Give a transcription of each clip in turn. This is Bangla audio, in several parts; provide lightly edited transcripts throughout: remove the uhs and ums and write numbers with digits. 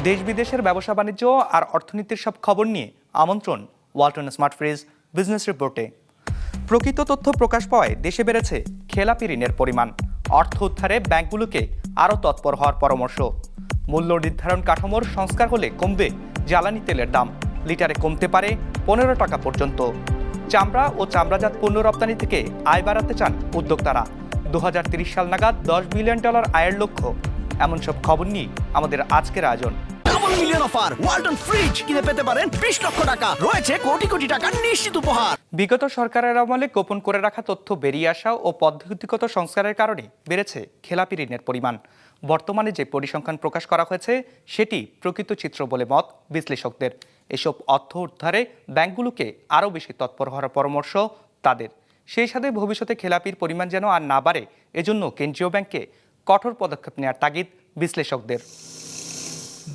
দেশ বিদেশের ব্যবসা বাণিজ্য আর অর্থনীতির সব খবর নিয়ে আমন্ত্রণ ওয়ালটন স্মার্ট ফ্রিজ বিজনেস রিপোর্টে। প্রকৃত তথ্য প্রকাশ পাওয়ায় দেশে বেড়েছে খেলাপি ঋণের পরিমাণ। অর্থ উদ্ধারে ব্যাংকগুলোকে আরও তৎপর হওয়ার পরামর্শ। মূল্য নির্ধারণ কাঠামোর সংস্কার হলে কমবে জ্বালানি তেলের দাম, লিটারে কমতে পারে 15 টাকা পর্যন্ত। চামড়া ও চামড়াজাত পণ্য রপ্তানি থেকে আয় বাড়াতে চান উদ্যোক্তারা। 2030 সাল নাগাদ $10 বিলিয়ন আয়ের লক্ষ্য। এমন সব খবর নিয়ে আমাদের আজকের আয়োজন। Double million offer Walton fridge কিনে পেতে পারেন 20 লক্ষ টাকা, রয়েছে কোটি কোটি টাকার নিশ্চিত উপহার। বিগত সরকারের আমলে গোপন করে রাখা তথ্য বেরিয়ে আসা ও পদ্ধতিগত সংস্কারের কারণে বেড়েছে খেলাপি ঋণের পরিমাণ। বর্তমানে যে পরিসংখ্যান প্রকাশ করা হয়েছে সেটি প্রকৃত চিত্র বলে মত বিশ্লেষকদের। এসব অর্থ উদ্ধারে ব্যাংকগুলোকে আরও বেশি তৎপর হওয়ার পরামর্শ তাদের। সেই সাথে ভবিষ্যতে খেলাপির পরিমাণ যেন আর না বাড়ে, এজন্য কেন্দ্রীয় ব্যাংকে কঠোর পদক্ষেপ নেওয়ার তাগিদ বিশ্লেষকদের।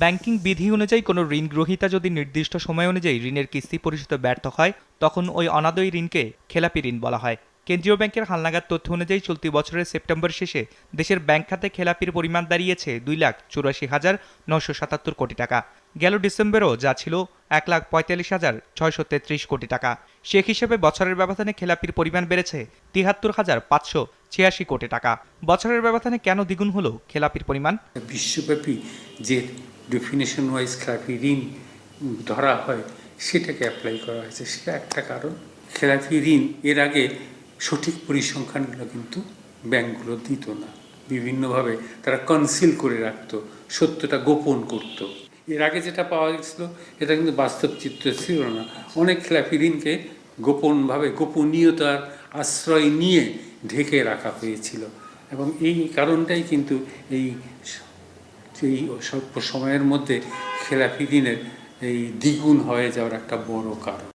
ব্যাংকিং বিধি অনুযায়ী কোনো ঋণ গ্রহীতা যদি নির্দিষ্ট সময় অনুযায়ী ঋণের কিস্তি পরিশোধে ব্যর্থ হয়, তখন ওই অনাদায়ী ঋণকে খেলাপি ঋণ বলা হয়। কেন্দ্রীয় ব্যাংকের হালনাগাদ তথ্য অনুযায়ী চলতি বছরের সেপ্টেম্বর শেষে দেশের ব্যাংক খাতে খেলাপির পরিমাণ দাঁড়িয়েছে 2,84,977 কোটি টাকা। গেল ডিসেম্বরেও যা ছিল 1,45,633 কোটি টাকা। সে হিসেবে বছরের ব্যবধানে খেলাপির পরিমাণ বেড়েছে 73,586 কোটি টাকা। বছরের ব্যবধানে কেন দ্বিগুণ হলো খেলাপির পরিমাণ? বিশ্বব্যাপী যে ডেফিনেশন ওয়াইজ খেলাপি ঋণ ধরা হয় সেটাকে অ্যাপ্লাই করা হয়েছে, সেটা একটা কারণ। খেলাপি ঋণ এর আগে সঠিক পরিসংখ্যানগুলো কিন্তু ব্যাংকগুলো দিত না, বিভিন্নভাবে তারা কনসিল করে রাখতো, সত্যটা গোপন করত। এর আগে যেটা পাওয়া গেছিলো এটা কিন্তু বাস্তব চিত্র ছিল না। অনেক খেলাপি ঋণকে গোপনভাবে গোপনীয়তার আশ্রয় নিয়ে ঢেকে রাখা হয়েছিল, এবং এই কারণটাই কিন্তু এই স্বল্প সময়ের মধ্যে খেলাপি ঋণের এই দ্বিগুণ হয়ে যাওয়ার একটা বড় কারণ।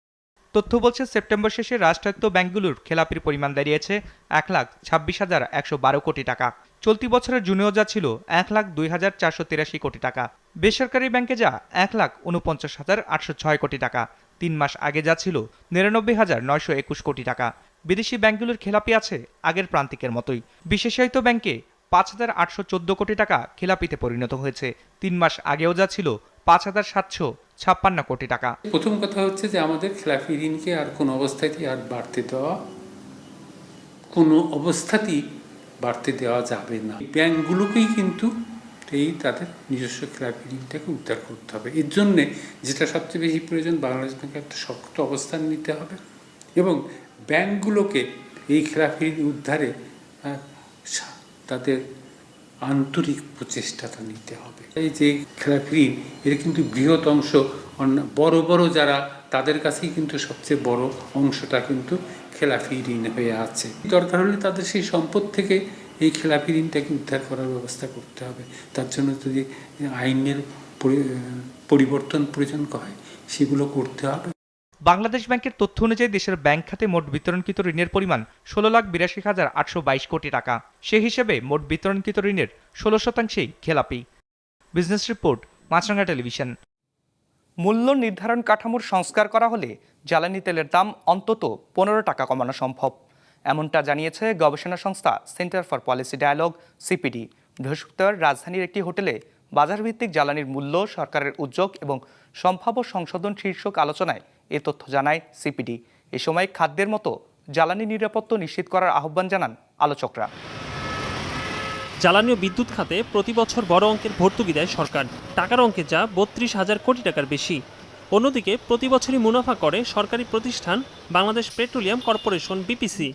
তথ্য বলছে সেপ্টেম্বর শেষে রাষ্ট্রায়ত্ত ব্যাংকগুলোর খেলাপির পরিমাণ দাঁড়িয়েছে 1,26,112 কোটি টাকা। চলতি বছরের জুনেও যা ছিল 1,02,483 কোটি টাকা। বেসরকারি ব্যাংকে যা 1,49,806 কোটি টাকা। 3 মাস আগে যা ছিল 99,921 কোটি টাকা। বিদেশি ব্যাংকগুলোর খেলাপি আছে আগের প্রান্তিকের মতোই। বিশেষায়িত ব্যাংকে 5,814 কোটি টাকা খেলাপিতে পরিণত হয়েছে। 3 মাস আগেও যা ছিল 5,756 কোটি টাকা। প্রথম কথা হচ্ছে যে আমাদের খেলাপি ঋণকে আর কোনো অবস্থাতেই আর বাড়তে দেওয়া যাবে না। ব্যাংকগুলোকেই কিন্তু তাদের নিজস্ব খেলাপি ঋণটাকে উদ্ধার করতে হবে। এর জন্যে যেটা সবচেয়ে বেশি প্রয়োজন, বাংলাদেশ ব্যাংকে একটা শক্ত অবস্থান নিতে হবে এবং ব্যাংকগুলোকে এই খেলাপি ঋণ উদ্ধারে তাদের আন্তরিক প্রচেষ্টাটা নিতে হবে। এই যে খেলাপি ঋণ এর কিন্তু বৃহৎ অংশ বড় বড় যারা, তাদের কাছেই কিন্তু সবচেয়ে বড় অংশটা কিন্তু খেলাপি ঋণ হয়ে আছে। দরকার হলে তাদের সেই সম্পদ থেকে এই খেলাপি ঋণটাকে উদ্ধার করার ব্যবস্থা করতে হবে। তার জন্য যদি আইনের পরিবর্তন প্রয়োজন হয় সেগুলো করতে হবে। বাংলাদেশ ব্যাংকের তথ্য অনুযায়ী দেশের ব্যাংক খাতে মোট বিতরণকৃত ঋণের পরিমাণ 16,82,822 কোটি টাকা। সে হিসেবে মোট বিতরণকৃত ঋণের 16%ই খেলাপি। Business report, Maasranga television. মূল্য নির্ধারণ কাঠামোর সংস্কার করা হলে জ্বালানি তেলের দাম অন্তত 15 টাকা কমানো সম্ভব, এমনটা জানিয়েছে গবেষণা সংস্থা center for policy dialogue CPD. বৃহস্পতিবার রাজধানীর একটি হোটেলে বাজারভিত্তিক জ্বালানির মূল্য, সরকারের উদ্যোগ এবং সম্ভাব্য সংশোধন শীর্ষক আলোচনায় এ তথ্য জানায় সিপিডি। এ সময় খাদ্যের মতো জ্বালানি নিরাপত্তা নিশ্চিত করার আহ্বান জানান আলোচকরা। জ্বালানি ও বিদ্যুৎ খাতে প্রতি বছর বড় অঙ্কের ভর্তুকি দেয় সরকার, টাকার অঙ্কে যা 32,000 কোটি টাকার বেশি। অন্যদিকে প্রতি বছরই মুনাফা করে সরকারি প্রতিষ্ঠান বাংলাদেশ পেট্রোলিয়াম কর্পোরেশন বিপিসি,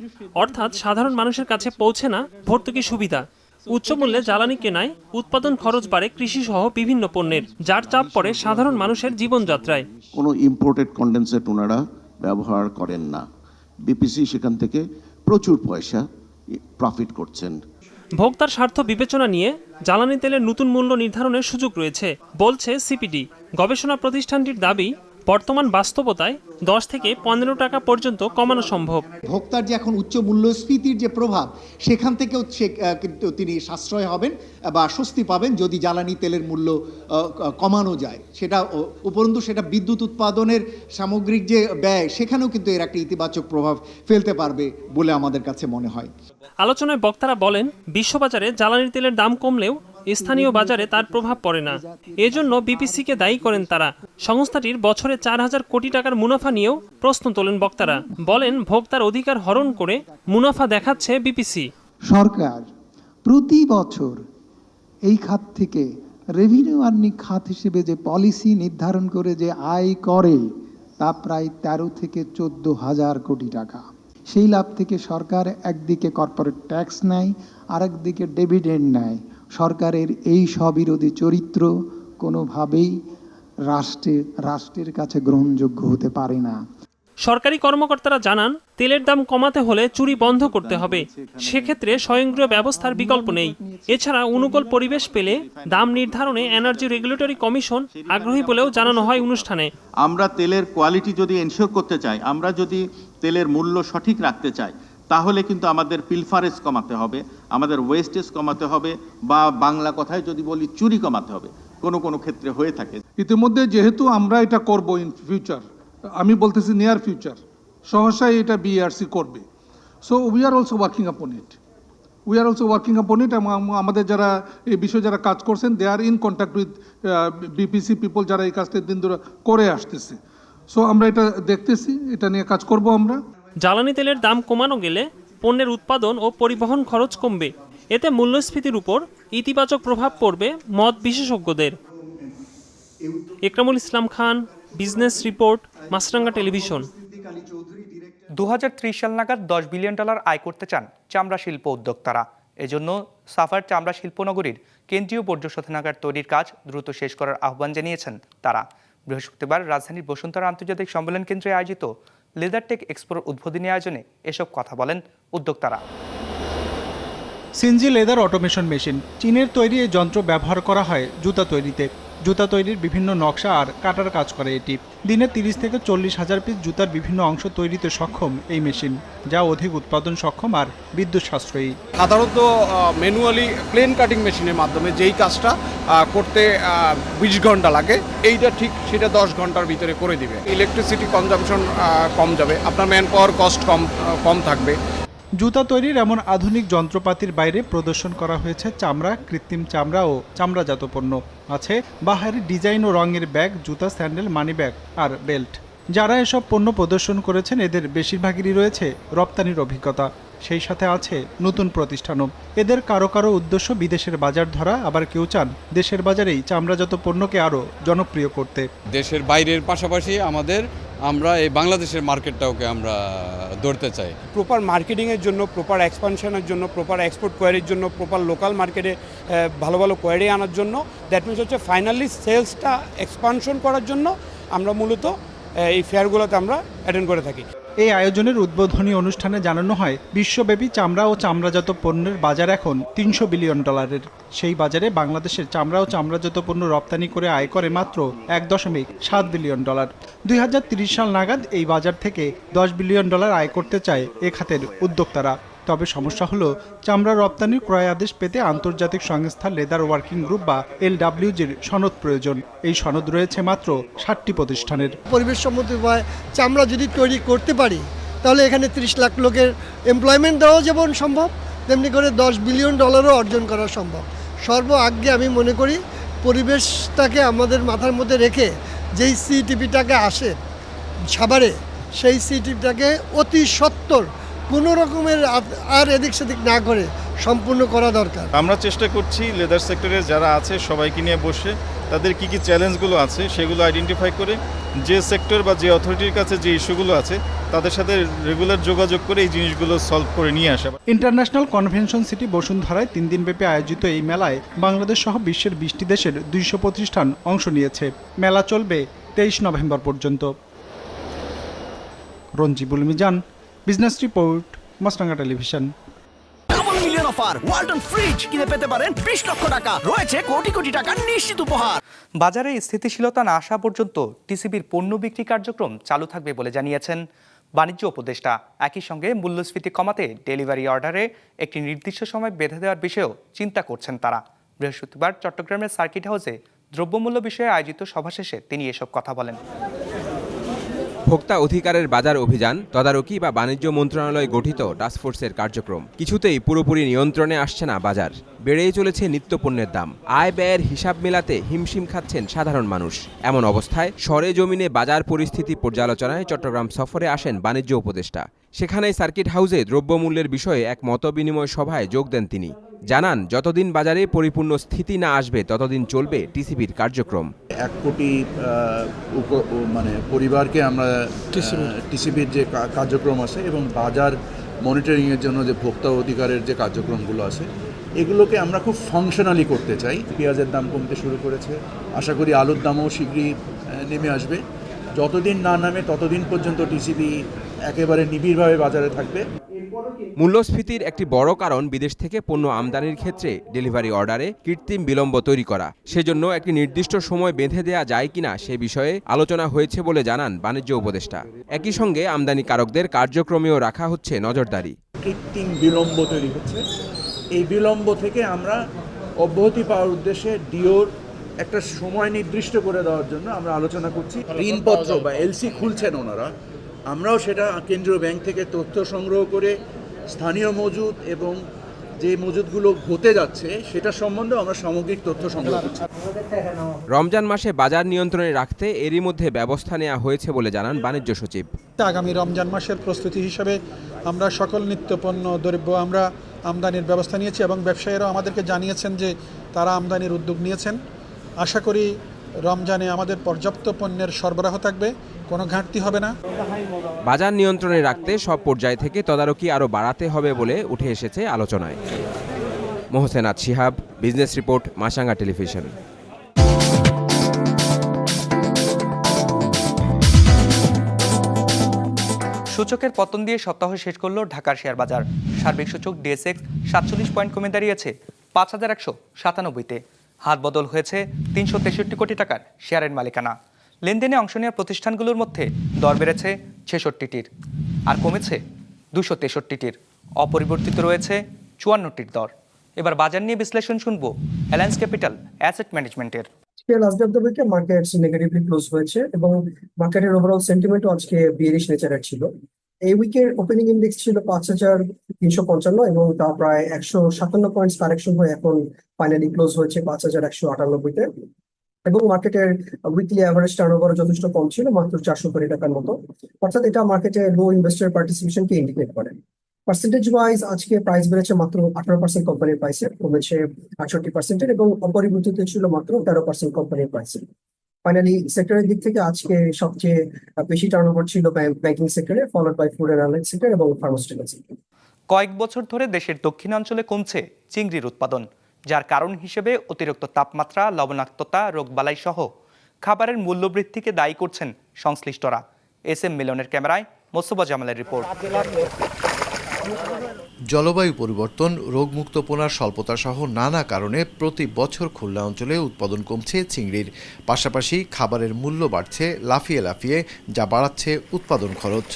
অর্থাৎ সাধারণ মানুষের কাছে পৌঁছে না ভর্তুকি সুবিধা। উচ্চ মূল্যে জ্বালানি কেনায় উৎপাদন খরচ বাড়ে কৃষি সহ বিভিন্ন পণ্যের, যার চাপ পড়ে সাধারণ মানুষের জীবনযাত্রায়। কোনো ইম্পোর্টেড কন্ডেন্সেট ওনারা ব্যবহার করেন না। বিপিসি সেখান থেকে প্রচুর পয়সা প্রফিট করছেন। ভোক্তার স্বার্থ বিবেচনা নিয়ে জ্বালানি তেলের নতুন মূল্য নির্ধারণের সুযোগ রয়েছে বলছে সিপিডি। গবেষণা প্রতিষ্ঠানটির দাবি, বর্তমান বাস্তবতায় 10 থেকে 15 টাকা পর্যন্ত কমানো সম্ভব। ভোক্তার যে এখন উচ্চ মূল্যস্ফীতির যে প্রভাব, সেখান থেকেও কিন্তু তিনি সাশ্রয় হবেন বা স্বস্তি পাবেন যদি জ্বালানি তেলের মূল্য কমানো যায়। সেটা উপরন্তু সেটা বিদ্যুৎ উৎপাদনের সামগ্রিক যে ব্যয়, সেখানেও কিন্তু এর একটা ইতিবাচক প্রভাব ফেলতে পারবে বলে আমাদের কাছে মনে হয়। আলোচনায় বক্তারা বলেন, বিশ্ববাজারে জ্বালানি তেলের দাম কমলেও স্থানীয় বাজারে তার প্রভাব পড়ে না। এজন্য বিপিসিকে দায়ী করেন তারা। সংস্থাটির বছরে 4,000 কোটি টাকার মুনাফা নিয়েও প্রশ্ন তোলেন বক্তারা। বলেন, ভোক্তার অধিকার হরণ করে মুনাফা দেখাচ্ছে বিপিসি। সরকার প্রতি বছর এই খাত থেকে রেভিনিউ আর্নিং খাত হিসেবে যে পলিসি নির্ধারণ করে যে আয় করে তা প্রায় 13 থেকে 14,000 কোটি টাকা। সেই লাভ থেকে সরকার একদিকে কর্পোরেট ট্যাক্স নেয়, আরেকদিকে ডিভিডেন্ড নেয়। সরকারের এই স্ববিরোধী চরিত্র কোনোভাবেই রাষ্ট্রের কাছে গ্রহণযোগ্য হতে পারে না। সরকারি কর্মকর্তারা জানান, তেলের দাম কমাতে হলে চুরি বন্ধ করতে হবে। সেক্ষেত্রে স্বয়ংক্রিয় ব্যবস্থার বিকল্প নেই। এছাড়া অনুকূল পরিবেশ পেলে দাম নির্ধারণে এনার্জি রেগুলেটরি কমিশন আগ্রহী বলেও জানানো হয় অনুষ্ঠানে। আমরা তেলের কোয়ালিটি যদি এনশিওর করতে চাই, আমরা যদি তেলের মূল্য সঠিক রাখতে চাই, তাহলে কিন্তু আমাদের পিলফারেজ কমাতে হবে, আমাদের ওয়েস্টেজ কমাতে হবে, বা বাংলা কথায় যদি বলি চুরি কমাতে হবে। কোনো ক্ষেত্রে হয়ে থাকে। ইতিমধ্যে যেহেতু আমরা এটা করব ইন ফিউচার, আমি বলতেছি নিয়ার ফিউচার, সহসাই এটা বিআরসি করবে। So we are also working আপন ইট এবং আমাদের যারা এই বিষয়ে যারা কাজ করছেন, they are in contact with BPC people, যারা এই কাজটা দিন ধরে করে আসতেছে। সো আমরা এটা দেখতেছি, এটা নিয়ে কাজ করব আমরা। জ্বালানি তেলের দাম কমানো গেলে পণ্যের উৎপাদন ও পরিবহন খরচ কমবে। এতে মূল্যস্ফীতির উপর ইতিবাচক প্রভাব পড়বে মত বিশেষজ্ঞদের। Ekramul Islam Khan, business report, Maasranga television. 2030 সাল নাগাদ $10 বিলিয়ন আয় করতে চান চামড়া শিল্প উদ্যোক্তারা। এজন্য সাফার চামড়া শিল্পনগরীর কেন্দ্রীয় বর্জ্য শোধনাগার তৈরির কাজ দ্রুত শেষ করার আহ্বান জানিয়েছেন তারা। বৃহস্পতিবার রাজধানীর বসুন্ধরা আন্তর্জাতিক সম্মেলন কেন্দ্রে আয়োজিত লেদার টেক এক্সপোর উদ্বোধনী আয়োজনে এসব কথা বলেন উদ্যোক্তারা। সিনজি লেদার অটোমেশন মেশিন, চীনের তৈরি এই যন্ত্র ব্যবহার করা হয় জুতা তৈরিতে। জুতা তৈরির বিভিন্ন নকশা আর কাটার কাজ করে এটি। দিনে 30 থেকে 40 হাজার পিস জুতার বিভিন্ন অংশ তৈরিতে সক্ষম এই মেশিন, যা অধিক উৎপাদন সক্ষম আর বিদ্যুৎ সাশ্রয়ী। সাধারণত ম্যানুয়ালি প্লেন কাটিং মেশিনের মাধ্যমে যেই কাজটা করতে 20 ঘন্টা লাগে, এইটা ঠিক সেটা 10 ঘন্টার ভিতরে করে দিবে। ইলেকট্রিসিটি কনজাম্পশন কম যাবে, আপনার ম্যান পাওয়ার কস্ট কম থাকবে। জুতা তৈরির এমন আধুনিক যন্ত্রপাতির বাইরে প্রদর্শন করা হয়েছে চামড়া, কৃত্রিম চামড়া ও চামড়াজাত পণ্য। আছে বাহারি ডিজাইন ও রঙের ব্যাগ, জুতা, স্যান্ডেল, মানি ব্যাগ আর বেল্ট। যারা এসব পণ্য প্রদর্শন করেছেন এদের বেশিরভাগেরই রয়েছে রপ্তানির অভিজ্ঞতা। সেই সাথে আছে নতুন প্রতিষ্ঠানও। এদের কারো কারো উদ্দেশ্য বিদেশের বাজার ধরা, আবার কেউ চান দেশের বাজারেই চামড়াজাত পণ্যকে আরও জনপ্রিয় করতে। দেশের বাইরের পাশাপাশি আমরা এই বাংলাদেশের মার্কেটটাকে আমরা ধরতে চাই। প্রপার মার্কেটিংয়ের জন্য, প্রপার এক্সপানশনের জন্য, প্রপার এক্সপোর্ট কোয়ারির জন্য, প্রপার লোকাল মার্কেটে ভালো কোয়ারি আনার জন্য, দ্যাট মিনস হচ্ছে ফাইনালি সেলসটা এক্সপানশন করার জন্য আমরা মূলত এই ফেয়ারগুলোতে আমরা অ্যাটেন্ড করে থাকি। এই আয়োজনের উদ্বোধনী অনুষ্ঠানে জানানো হয়, বিশ্বব্যাপী চামড়া ও চামড়াজাত পণ্যের বাজার এখন $300 বিলিয়ন। সেই বাজারে বাংলাদেশের চামড়া ও চামড়াজাত পণ্য রপ্তানি করে আয় করে মাত্র $1.7 বিলিয়ন। 2030 সাল নাগাদ এই বাজার থেকে $10 বিলিয়ন আয় করতে চায় এ খাতের উদ্যোক্তারা। তবে সমস্যা হলো, চামড়া রপ্তানির ক্রয় আদেশ পেতে আন্তর্জাতিক সংস্থা লেদার ওয়ার্কিং গ্রুপ বা LWG'র সনদ প্রয়োজন। এই সনদ রয়েছে মাত্র 60টি প্রতিষ্ঠানের। পরিবেশ সম্মত উপায়ে চামড়া যদি তৈরি করতে পারি, তাহলে এখানে 30 লাখ লোকের এমপ্লয়মেন্ট দেওয়া যেমন সম্ভব, তেমনি করে $10 বিলিয়ন অর্জন করা সম্ভব। সর্বআগে আমি মনে করি পরিবেশটাকে আমাদের মাথার মধ্যে রেখে যেই সিটিপিটাকে আসে সাভারে, সেই সিটিপিটাকে অতি সত্বর কোনো রকমের আর এদিক সেদিক না করে সম্পূর্ণ করা দরকার। আমরা চেষ্টা করছি লেদার সেক্টরে যারা আছে সবাইকে নিয়ে বসে তাদের কি চ্যালেঞ্জগুলো আছে সেগুলো আইডেন্টিফাই করে, যে সেক্টর বা যে অথরিটির কাছে যে ইস্যুগুলো আছে তাদের সাথে রেগুলার যোগাযোগ করে এই জিনিসগুলো সলভ করে নিয়ে আসা। ইন্টারন্যাশনাল কনভেনশন সিটি বসুন্ধরায় 3 দিনব্যাপী আয়োজিত এই মেলায় বাংলাদেশ সহ বিশ্বের 20টি দেশের 200 প্রতিষ্ঠান অংশ নিয়েছে। মেলা চলবে 23 নভেম্বর পর্যন্ত। Ranjibul Mizan, business report, Maasranga television. Double million offer, Walton fridge কিনে পেতে পারেন 20 লক্ষ টাকা, রয়েছে কোটি কোটি টাকার নিশ্চিত উপহার। বাজারে স্থিতিশীলতা না আসা পর্যন্ত টিসিবির পণ্য বিক্রি কার্যক্রম চালু থাকবে বলে জানিয়েছেন বাণিজ্য উপদেষ্টা। একই সঙ্গে মূল্যস্ফীতি কমাতে ডেলিভারি অর্ডারে একটি নির্দিষ্ট সময় বেঁধে দেওয়ার বিষয়েও চিন্তা করছেন তারা। বৃহস্পতিবার চট্টগ্রামের সার্কিট হাউসে দ্রব্যমূল্য বিষয়ে আয়োজিত সভা শেষে তিনি এসব কথা বলেন। ভোক্তা অধিকারের বাজার অভিযান, তদারকি বা বাণিজ্য মন্ত্রণালয় গঠিত টাস্কফোর্সের কার্যক্রম কিছুতেই পুরোপুরি নিয়ন্ত্রণে আসছে না বাজার। বেড়েই চলেছে নিত্যপণ্যের দাম। আয় ব্যয়ের হিসাব মেলাতে হিমশিম খাচ্ছেন সাধারণ মানুষ। এমন অবস্থায় সরেজমিনে বাজার পরিস্থিতি পর্যালোচনায় চট্টগ্রাম সফরে আসেন বাণিজ্য উপদেষ্টা। সেখানেই সার্কিট হাউসে দ্রব্যমূল্যের বিষয়ে এক মতবিনিময় সভায় যোগ দেন তিনি। জানান, যতদিন বাজারে পরিপূর্ণ স্থিতি না আসবে ততদিন চলবে টিসিবির কার্যক্রম। 1 কোটি পরিবারকে আমরা টিসিবির যে কার্যক্রম আছে এবং বাজার মনিটরিংয়ের জন্য যে ভোক্তা অধিকারের যে কার্যক্রমগুলো আছে এগুলোকে আমরা খুব ফাংশনালি করতে চাই। পেঁয়াজের দাম কমতে শুরু করেছে, আশা করি আলুর দামও শীঘ্রই নেমে আসবে। যতদিন না নামে ততদিন পর্যন্ত টিসিবি একেবারে নিবিড়ভাবে বাজারে থাকবে। মূল্যস্ফীতির একটি বড় কারণ বিদেশ থেকে পণ্য আমদানির ক্ষেত্রে ডেলিভারি অর্ডারে কৃত্রিম বিলম্ব তৈরি করা। সেজন্য একটি নির্দিষ্ট সময় বেঁধে দেয়া যায় কিনা সে বিষয়ে আলোচনা হয়েছে বলে জানান বাণিজ্য উপদেষ্টা। একই সঙ্গে আমদানিকারকদের কার্যক্রমেও রাখা হচ্ছে নজরদারি। কৃত্রিম বিলম্ব তৈরি হচ্ছে, এই বিলম্ব থেকে আমরা অব্যাহতি পাওয়ার উদ্দেশ্যে ডিওর একটা সময় নির্দিষ্ট করে দেওয়ার জন্য আমরা আলোচনা করছি। ঋণপত্র বা এলসি খুলছেন ওনারা, আমরাও সেটা কেন্দ্রীয় ব্যাংক থেকে তথ্য সংগ্রহ করে স্থানীয় মজুদ এবং যে মজুদগুলো হতে যাচ্ছে সেটা সম্বন্ধে আমরা সামগ্রিক তথ্য সংগ্রহ করছি। রমজান মাসে বাজার নিয়ন্ত্রণে রাখতে এরই মধ্যে ব্যবস্থা নেওয়া হয়েছে বলে জানান বাণিজ্য সচিব। আগামী রমজান মাসের প্রস্তুতি হিসেবে আমরা সকল নিত্যপণ্য দ্রব্য আমরা আমদানির ব্যবস্থা নিয়েছি এবং ব্যবসায়ীরাও আমাদেরকে জানিয়েছেন যে তারা আমদানির উদ্যোগ নিয়েছেন। আশা করি রমজানে আমাদের পর্যাপ্ত পণ্যের সরবরাহ থাকবে, কোনো ঘাটতি হবে না। বাজার নিয়ন্ত্রণে রাখতে সব পর্যায় থেকে তদারকি আরও বাড়াতে হবে বলে উঠে এসেছে আলোচনায়। মোহসেনাত শিহাব, বিজনেস রিপোর্ট, মাসাঙ্গা টেলিভিশন। সূচকের পতন দিয়ে সপ্তাহ শেষ করল ঢাকার শেয়ার বাজার। সার্বিক সূচক ডিএসএক্স 47 পয়েন্ট কমে দাঁড়িয়েছে 5197-তে। হাত বদল হয়েছে 363 কোটি টাকার শেয়ারের মালিকানা। লেনদেনে অংশ নেওয়া প্রতিষ্ঠানগুলোর মধ্যে দর বেড়েছে 66টির আর কমেছে 263টির। অপরিবর্তিত রয়েছে 54টির দর। এবার বাজার নিয়ে বিশ্লেষণ শুনবো অ্যালায়েন্স ক্যাপিটাল অ্যাসেট ম্যানেজমেন্টের। লাস্ট অফ দ্য উইকে মার্কেট নেগেটিভলি ক্লোজ হয়েছে এবং মার্কেটের ওভারঅল সেন্টিমেন্টও আজকে বিয়ারিশ নেচারের ছিল। এই উইকের ওপেনিং ইন্ডেক্স ছিল 5355 এবং তা প্রায় 157 পয়েন্টস কারেকশন হয়ে এখন ফাইনালি ক্লোজ হয়েছে 5198-তে। এবং মার্কেটের উইকলি অ্যাভারেজ টার্নওভার যথেষ্ট কম ছিল, মাত্র 400 কোটি টাকার মতো। অর্থাৎ এটা মার্কেটে লো ইনভেস্টর পার্টিসিপেশনকে ইন্ডিকেট করে। পার্সেন্টেজ ওয়াইজ আজকে প্রাইস বেড়েছে মাত্র 18% কোম্পানির প্রাইসে, কমেছে 68% এবং অপরিবর্তিত ছিল মাত্র 13% কোম্পানির প্রাইসে। ফাইনালি সেক্টরের দিক থেকে আজকে সবচেয়ে বেশি টার্নওভার ছিল ব্যাংকিং সেক্টরে, followed by food and airline sector এবং ফার্মাসিউটিক্যাল সেক্টর। কয়েক বছর ধরে দেশের দক্ষিণাঞ্চলে কমছে চিংড়ির উৎপাদন, যার কারণ হিসেবে অতিরিক্ত তাপমাত্রা, লবণাক্ততা, রোগবালাই সহ খাবারের মূল্যবৃদ্ধিকে দায়ী করছেন সংশ্লিষ্টরা। SM মিলনের ক্যামেরায় মোস্তফা জামালের রিপোর্ট। জলবায়ু পরিবর্তন, রোগমুক্ত পোনার স্বল্পতা সহ নানা কারণে প্রতি বছর খুলনা অঞ্চলে উৎপাদন কমছে চিংড়ির। পাশাপাশি খাবারের মূল্য বাড়ছে লাফিয়ে লাফিয়ে, যা বাড়াচ্ছে উৎপাদন খরচ।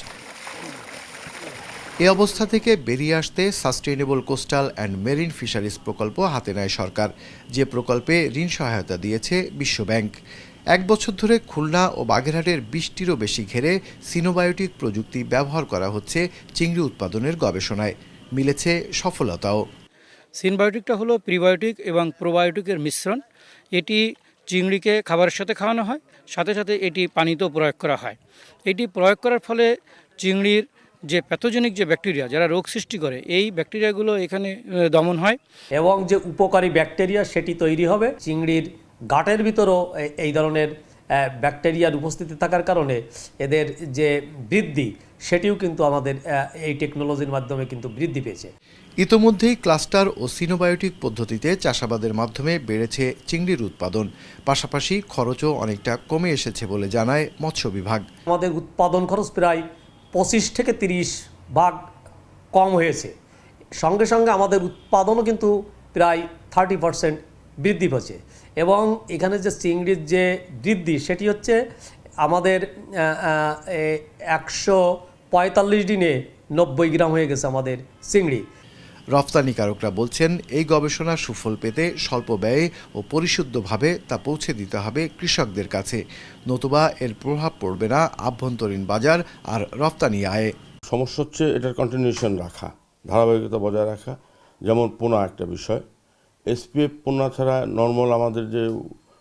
এ অবস্থা থেকে বেরিয়ে আসতে sustainable coastal and marine fisheries প্রকল্প হাতে নেয় সরকার, যে প্রকল্পে ঋণ সহায়তা দিয়েছে বিশ্বব্যাংক। 1 বছর ধরে খুলনা ও বাগেরহাটের 20টিরও বেশি ঘেরে সিনোবায়োটিক প্রযুক্তি ব্যবহার করা হচ্ছে চিংড়ি উৎপাদনের গবেষণায়। মিলেছে সফলতাও। সিনবায়োটিকটা হলো প্রিবায়োটিক এবং প্রোবায়োটিকের মিশ্রণ। এটি চিংড়িকে খাবারের সাথে খাওয়ানো হয়, সাথে সাথে এটি পানিতেও প্রয়োগ করা হয়। এটি প্রয়োগ করার ফলে চিংড়ির যে প্যাথোজেনিক যে ব্যাকটেরিয়া যারা রোগ সৃষ্টি করে, এই ব্যাকটেরিয়াগুলো এখানে দমন হয় এবং যে উপকারী ব্যাকটেরিয়া সেটি তৈরি হবে। চিংড়ির গাটের ভিতরও এই ধরনের ব্যাকটেরিয়ার উপস্থিতি থাকার কারণে এদের যে বৃদ্ধি সেটিও কিন্তু আমাদের এই টেকনোলজির মাধ্যমে কিন্তু বৃদ্ধি পেয়েছে। ইতোমধ্যেই ক্লাস্টার ও সিনোবায়োটিক পদ্ধতিতে চাষাবাদের মাধ্যমে বেড়েছে চিংড়ির উৎপাদন, পাশাপাশি খরচও অনেকটা কমে এসেছে বলে জানায় মৎস্য বিভাগ। আমাদের উৎপাদন খরচ প্রায় 25 থেকে 30 ভাগ কম হয়েছে। সঙ্গে সঙ্গে আমাদের উৎপাদনও কিন্তু প্রায় 30% বৃদ্ধি পেয়েছে। এবং এখানে যে চিংড়ির যে বৃদ্ধি সেটি হচ্ছে আমাদের 145 দিনে 90 গ্রাম হয়ে গেছে আমাদের চিংড়ি। রপ্তানিকারকরা বলছেন এই গবেষণা সুফল পেতে স্বল্প ব্যয়ে ও পরিশুদ্ধভাবে তা পৌঁছে দিতে হবে কৃষকদের কাছে, নতুবা এর প্রভাব পড়বে না আভ্যন্তরীণ বাজার আর রপ্তানি আয়ে। সমস্যা হচ্ছে এটার কন্টিনিউশন রাখা, ধারাবাহিকতা বজায় রাখা। যেমন পোনা একটা বিষয়, এসপিএফ পোনা ছাড়া নর্মাল আমাদের যে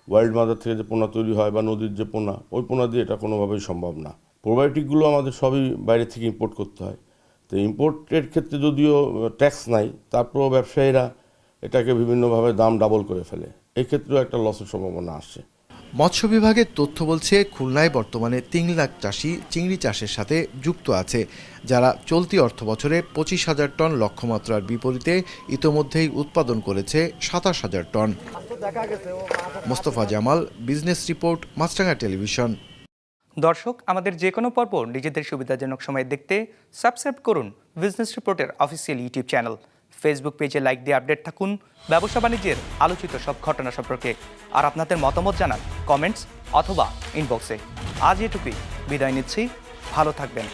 ওয়াইল্ড মাদার থেকে যে পোনা তৈরি হয় বা নদীর যে পোনা, ওই পোনা দিয়ে এটা কোনোভাবেই সম্ভব না। প্রোবায়োটিকগুলো আমাদের সবই বাইরে থেকে ইম্পোর্ট করতে হয়। তো ইম্পোর্টের ক্ষেত্রে যদিও ট্যাক্স নাই, তারপরেও ব্যবসায়ীরা এটাকে বিভিন্নভাবে দাম ডাবল করে ফেলে, এক্ষেত্রেও একটা লসের সম্ভাবনা আসছে। মৎস্য বিভাগের তথ্য বলছে খুলনায় বর্তমানে 3 লাখ চাষি চিংড়ি চাষের সাথে যুক্ত আছে, যারা চলতি অর্থবছরে 25,000 টন লক্ষ্যমাত্রার বিপরীতে ইতোমধ্যেই উৎপাদন করেছে 27,000 টন। Mostafa Jamal, business report, Maasranga television. দর্শক, আমাদের যে কোনো পর্ব নিজেদের সুবিধাজনক সময় দেখতে সাবস্ক্রাইব করুন বিজনেস রিপোর্টের অফিসিয়াল ইউটিউব চ্যানেল। ফেসবুক পেজে লাইক দিয়ে আপডেট থাকুন ব্যবসা বাণিজ্যের আলোচিত সব ঘটনা সম্পর্কে। আর আপনাদের মতামত জানান কমেন্টস অথবা ইনবক্সে। আজ এটুকুই, বিদায় নিচ্ছি, ভালো থাকবেন।